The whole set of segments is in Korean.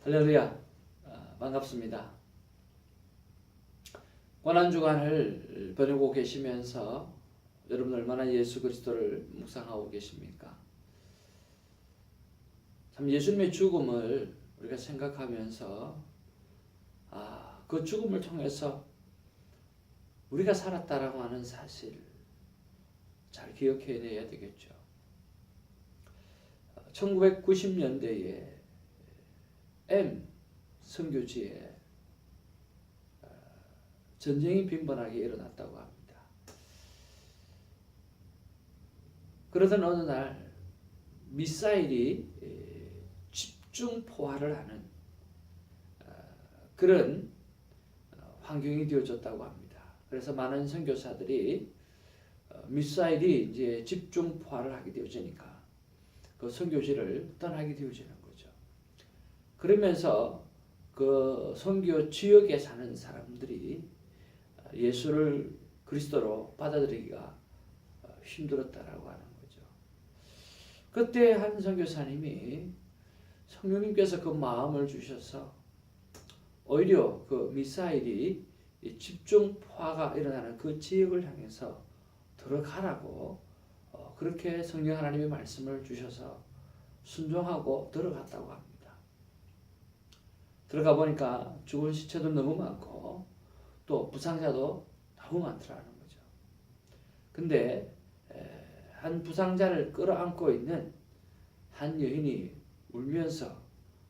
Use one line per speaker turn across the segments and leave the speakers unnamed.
할렐루야. 반갑습니다. 고난주간을 보내고 계시면서 여러분 얼마나 예수 그리스도를 묵상하고 계십니까? 참 예수님의 죽음을 우리가 생각하면서 그 죽음을 통해서 우리가 살았다라고 하는 사실 잘 기억해내야 되겠죠. 1990년대에 M 선교지에 전쟁이 빈번하게 일어났다고 합니다. 그러던 어느 날 미사일이 집중 포화를 하는 그런 환경이 되어졌다고 합니다. 그래서 많은 선교사들이 미사일이 이제 집중 포화를 하게 되어지니까 그 선교지를 떠나게 되어지는 거죠. 그러면서 그 선교 지역에 사는 사람들이 예수를 그리스도로 받아들이기가 힘들었다라고 하는 거죠. 그때 한 선교사님이 성령님께서 그 마음을 주셔서 오히려 그 미사일이 집중 포화가 일어나는 그 지역을 향해서 들어가라고 그렇게 성령 하나님의 말씀을 주셔서 순종하고 들어갔다고 합니다. 들어가 보니까 죽은 시체도 너무 많고 또 부상자도 너무 많더라는 거죠. 근데 한 부상자를 끌어안고 있는 한 여인이 울면서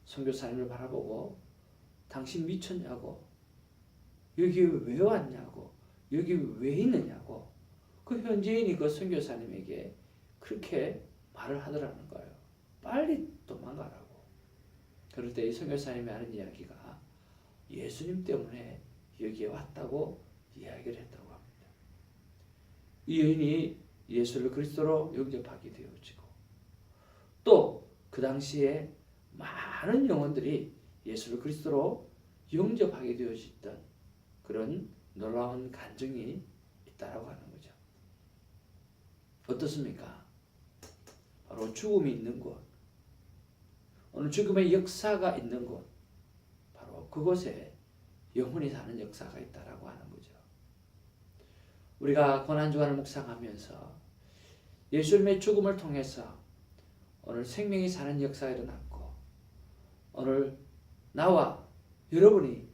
선교사님을 바라보고 당신 미쳤냐고, 여기 왜 왔냐고, 여기 왜 있느냐고 그 현지인이 그 선교사님에게 그렇게 말을 하더라는 거예요. 빨리 도망가라고. 그럴 때 이 선교사님이 하는 이야기가 예수님 때문에 여기에 왔다고 이야기를 했다고 합니다. 이 여인이 예수를 그리스도로 영접하게 되어지고 또 그 당시에 많은 영혼들이 예수를 그리스도로 영접하게 되어졌던 그런 놀라운 간증이 있다라고 하는 거죠. 어떻습니까? 바로 죽음이 있는 곳, 오늘 죽음의 역사가 있는 곳, 바로 그곳에 영혼이 사는 역사가 있다라고 하는 거죠. 우리가 고난주간을 묵상하면서 예수님의 죽음을 통해서 오늘 생명이 사는 역사가 일어났고 오늘 나와 여러분이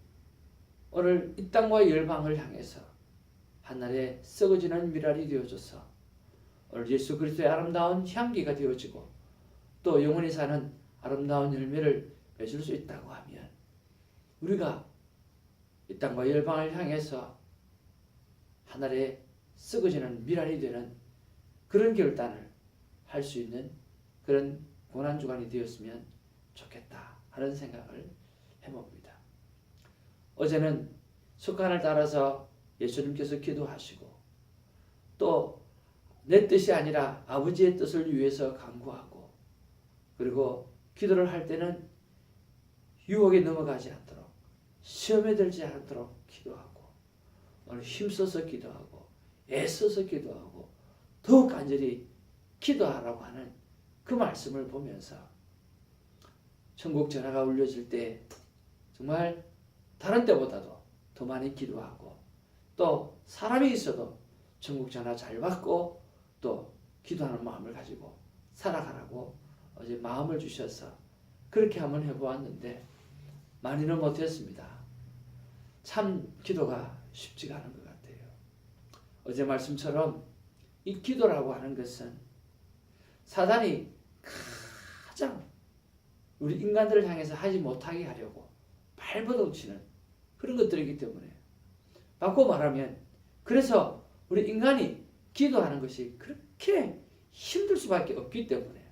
오늘 이 땅과 열방을 향해서 한날에 썩어지는 미랄이 되어져서 오늘 예수 그리스도의 아름다운 향기가 되어지고 또 영혼이 사는 아름다운 열매를 맺을 수 있다고 하면 우리가 이 땅과 열방을 향해서 하늘에 썩어지는 미랄이 되는 그런 결단을 할 수 있는 그런 고난주간이 되었으면 좋겠다 하는 생각을 해봅니다. 어제는 습관을 따라서 예수님께서 기도하시고 또 내 뜻이 아니라 아버지의 뜻을 위해서 간구하고 그리고 기도를 할 때는 유혹에 넘어가지 않도록 시험에 들지 않도록 기도하고 오늘 힘써서 기도하고 애써서 기도하고 더욱 간절히 기도하라고 하는 그 말씀을 보면서 천국 전화가 울려질 때 정말 다른 때보다도 더 많이 기도하고 또 사람이 있어도 천국 전화 잘 받고 또 기도하는 마음을 가지고 살아가라고 어제 마음을 주셔서 그렇게 한번 해보았는데 많이는 못했습니다. 참 기도가 쉽지가 않은 것 같아요. 어제 말씀처럼 이 기도라고 하는 것은 사단이 가장 우리 인간들을 향해서 하지 못하게 하려고 발버둥치는 그런 것들이기 때문에 바꿔 말하면 그래서 우리 인간이 기도하는 것이 그렇게 힘들 수밖에 없기 때문에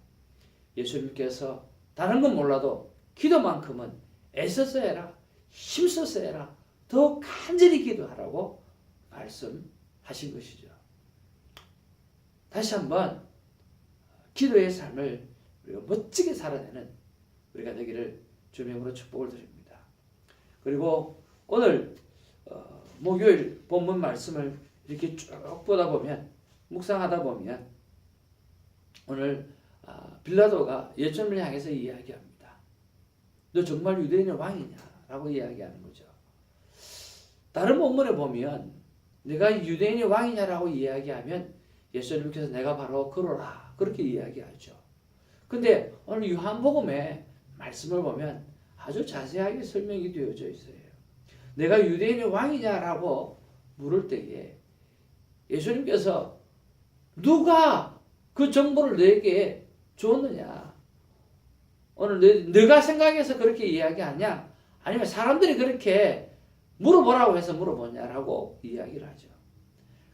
예수님께서 다른 건 몰라도 기도만큼은 애써서 해라, 힘써서 해라, 더 간절히 기도하라고 말씀하신 것이죠. 다시 한번 기도의 삶을 우리가 멋지게 살아내는 우리가 되기를 주의 이름으로 축복을 드립니다. 그리고 오늘 목요일 본문 말씀을 이렇게 쭉 보다 보면 묵상하다 보면 오늘 빌라도가 예수님을 향해서 이야기합니다. 너 정말 유대인의 왕이냐? 라고 이야기하는 거죠. 다른 본문에 보면 내가 유대인의 왕이냐라고 이야기하면 예수님께서 내가 바로 그러라 그렇게 이야기하죠. 근데 오늘 요한복음의 말씀을 보면 아주 자세하게 설명이 되어져 있어요. 내가 유대인의 왕이냐라고 물을 때에 예수님께서 누가 그 정보를 내게 줬느냐? 오늘 너가 생각해서 그렇게 이야기하냐? 아니면 사람들이 그렇게 물어보라고 해서 물어보냐라고 이야기를 하죠.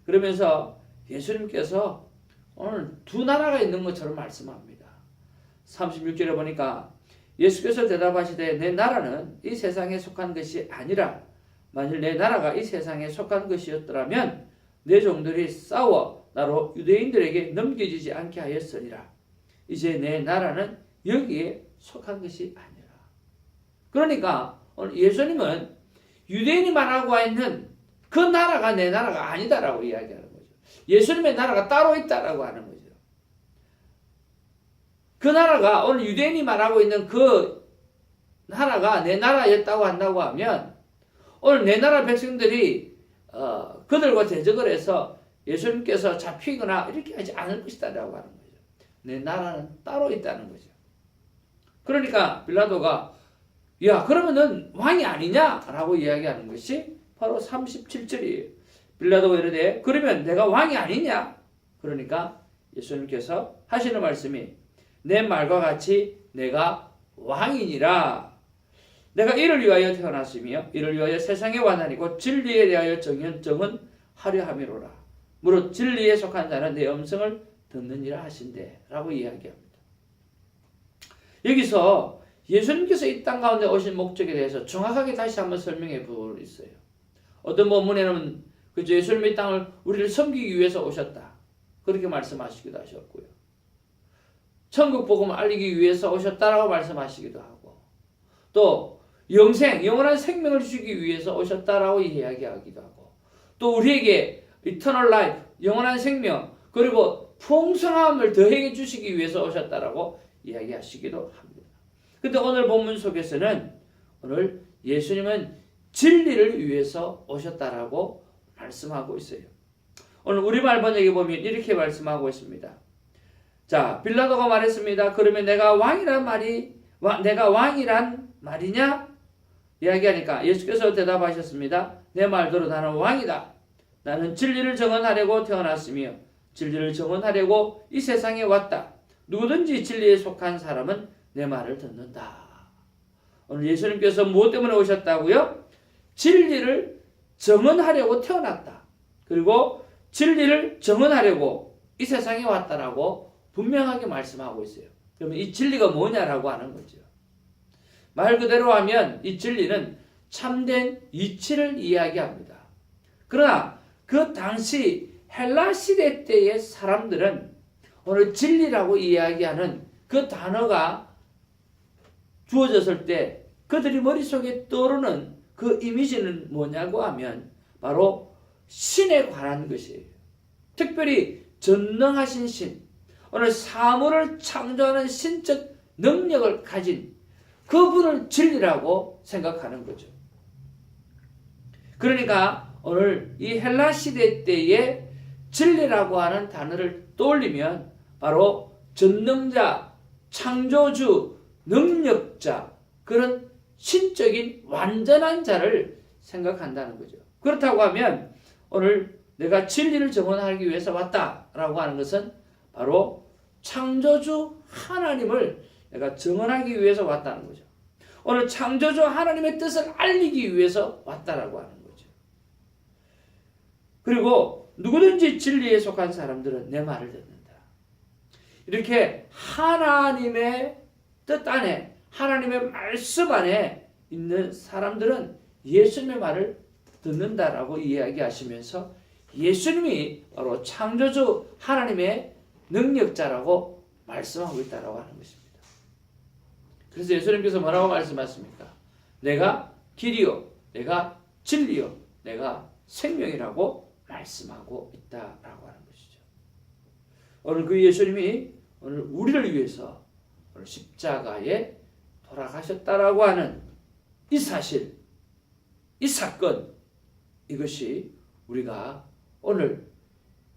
그러면서 예수님께서 오늘 두 나라가 있는 것처럼 말씀합니다. 36절에 보니까 예수께서 대답하시되 내 나라는 이 세상에 속한 것이 아니라 만일 내 나라가 이 세상에 속한 것이었더라면 내 종들이 싸워 나로 유대인들에게 넘겨지지 않게 하였으리라. 이제 내 나라는 여기에 속한 것이 아니라. 그러니까 오늘 예수님은 유대인이 말하고 있는 그 나라가 내 나라가 아니다라고 이야기하는 거죠. 예수님의 나라가 따로 있다라고 하는 거죠. 그 나라가 오늘 유대인이 말하고 있는 그 나라가 내 나라였다고 한다고 하면 오늘 내 나라 백성들이 그들과 대적을 해서 예수님께서 잡히거나 이렇게 하지 않을 것이다라고 하는 거죠. 내 나라는 따로 있다는 거죠. 그러니까 빌라도가 야 그러면은 왕이 아니냐라고 이야기하는 것이 바로 37절이에요. 빌라도가 이르되 그러면 내가 왕이 아니냐? 그러니까 예수님께서 하시는 말씀이 내 말과 같이 내가 왕이니라. 내가 이를 위하여 태어났으며 이를 위하여 세상에 왔나니 진리에 대하여 정언하려 함이로라. 무릇 진리에 속한 자는 내 음성을 듣느니라 하신대 라고 이야기합니다. 여기서 예수님께서 이 땅 가운데 오신 목적에 대해서 정확하게 다시 한번 설명해 보고 있어요. 어떤 본문에는 그저 예수님이 이 땅을 우리를 섬기기 위해서 오셨다. 그렇게 말씀하시기도 하셨고요. 천국 복음을 알리기 위해서 오셨다라고 말씀하시기도 하고 또 영원한 생명을 주기 위해서 오셨다라고 이야기하기도 하고 또 우리에게 eternal life, 영원한 생명 그리고 풍성함을 더해게 주시기 위해서 오셨다라고 이야기하시기도 합니다. 근데 오늘 본문 속에서는 오늘 예수님은 진리를 위해서 오셨다라고 말씀하고 있어요. 오늘 우리말 번역에 보면 이렇게 말씀하고 있습니다. 자, 빌라도가 말했습니다. 그러면 내가 왕이란 말이냐? 이야기하니까 예수께서 대답하셨습니다. 내 말대로 나는 왕이다. 나는 진리를 정언하려고 태어났으며 진리를 정언하려고 이 세상에 왔다. 누구든지 진리에 속한 사람은 내 말을 듣는다. 오늘 예수님께서 무엇 때문에 오셨다고요? 진리를 정언하려고 태어났다. 그리고 진리를 정언하려고 이 세상에 왔다라고 분명하게 말씀하고 있어요. 그러면 이 진리가 뭐냐라고 하는 거죠. 말 그대로 하면 이 진리는 참된 이치를 이야기합니다. 그러나 그 당시 헬라 시대 때의 사람들은 오늘 진리라고 이야기하는 그 단어가 주어졌을 때 그들이 머릿속에 떠오르는 그 이미지는 뭐냐고 하면 바로 신에 관한 것이에요. 특별히 전능하신 신, 오늘 사물을 창조하는 신적 능력을 가진 그분을 진리라고 생각하는 거죠. 그러니까 오늘 이 헬라 시대 때의 진리라고 하는 단어를 떠올리면 바로 전능자, 창조주, 능력자, 그런 신적인 완전한 자를 생각한다는 거죠. 그렇다고 하면 오늘 내가 진리를 정언하기 위해서 왔다라고 하는 것은 바로 창조주 하나님을 내가 정언하기 위해서 왔다는 거죠. 오늘 창조주 하나님의 뜻을 알리기 위해서 왔다라고 하는 거죠. 그리고 누구든지 진리에 속한 사람들은 내 말을 듣는다. 이렇게 하나님의 뜻 안에 하나님의 말씀 안에 있는 사람들은 예수님의 말을 듣는다라고 이야기하시면서 예수님이 바로 창조주 하나님의 능력자라고 말씀하고 있다라고 하는 것입니다. 그래서 예수님께서 뭐라고 말씀하십니까? 내가 길이요, 내가 진리요, 내가 생명이라고 말씀하고 있다라고 하는 것이죠. 오늘 그 예수님이 오늘 우리를 위해서 오늘 십자가에 돌아가셨다라고 하는 이 사실, 이 사건, 이것이 우리가 오늘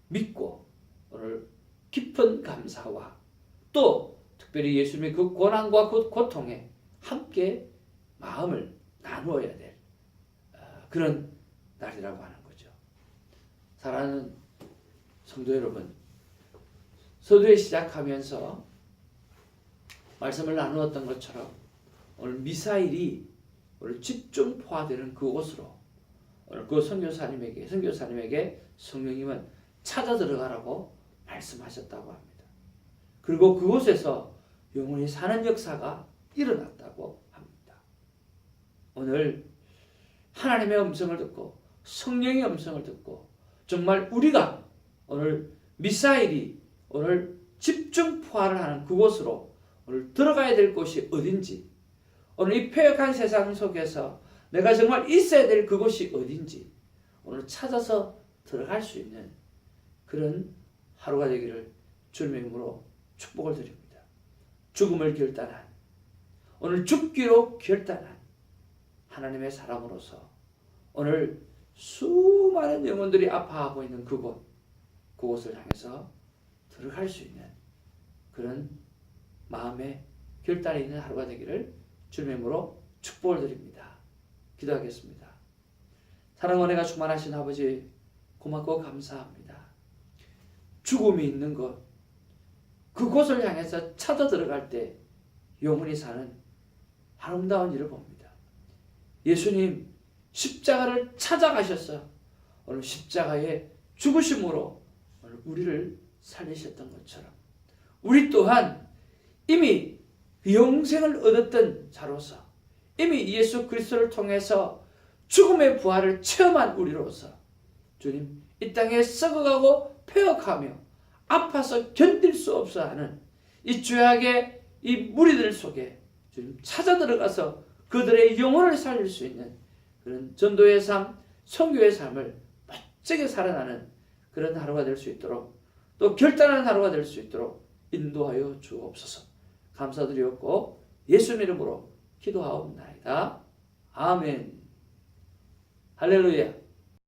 믿고 오늘 깊은 감사와 또 특별히 예수님의 그 고난과 그 고통에 함께 마음을 나누어야 될 그런 날이라고 하는 거죠. 사랑하는 성도 여러분, 서두에 시작하면서 말씀을 나누었던 것처럼 오늘 미사일이 오늘 집중 포화되는 그곳으로 오늘 그 선교사님에게 성령님은 찾아 들어가라고 말씀하셨다고 합니다. 그리고 그곳에서 영혼이 사는 역사가 일어났다고 합니다. 오늘 하나님의 음성을 듣고 성령의 음성을 듣고 정말 우리가 오늘 미사일이 오늘 집중 포화를 하는 그곳으로 오늘 들어가야 될 곳이 어딘지, 오늘 이 폐역한 세상 속에서 내가 정말 있어야 될 그곳이 어딘지 오늘 찾아서 들어갈 수 있는 그런 하루가 되기를 주님의 이름으로 축복을 드립니다. 죽음을 결단한, 오늘 죽기로 결단한 하나님의 사람으로서 오늘 수많은 영혼들이 아파하고 있는 그곳을 향해서 들어갈 수 있는 그런 마음의 결단이 있는 하루가 되기를 주님의 이름으로 축복을 드립니다. 기도하겠습니다. 사랑 은혜가 충만하신 아버지, 고맙고 감사합니다. 죽음이 있는 곳, 그곳을 향해서 찾아 들어갈 때 영혼이 사는 아름다운 일을 봅니다. 예수님 십자가를 찾아가셔서 오늘 십자가의 죽으심으로 오늘 우리를 살리셨던 것처럼 우리 또한 이미 영생을 얻었던 자로서 이미 예수 그리스도를 통해서 죽음의 부활을 체험한 우리로서 주님 이 땅에 썩어가고 폐역하며 아파서 견딜 수 없어 하는 이 죄악의 이 무리들 속에 주님 찾아 들어가서 그들의 영혼을 살릴 수 있는 그런 전도의 삶, 선교의 삶을 멋지게 살아나는 그런 하루가 될 수 있도록 또 결단하는 하루가 될 수 있도록 인도하여 주옵소서. 감사드리옵고 예수님 이름으로 기도하옵나이다. 아멘. 할렐루야.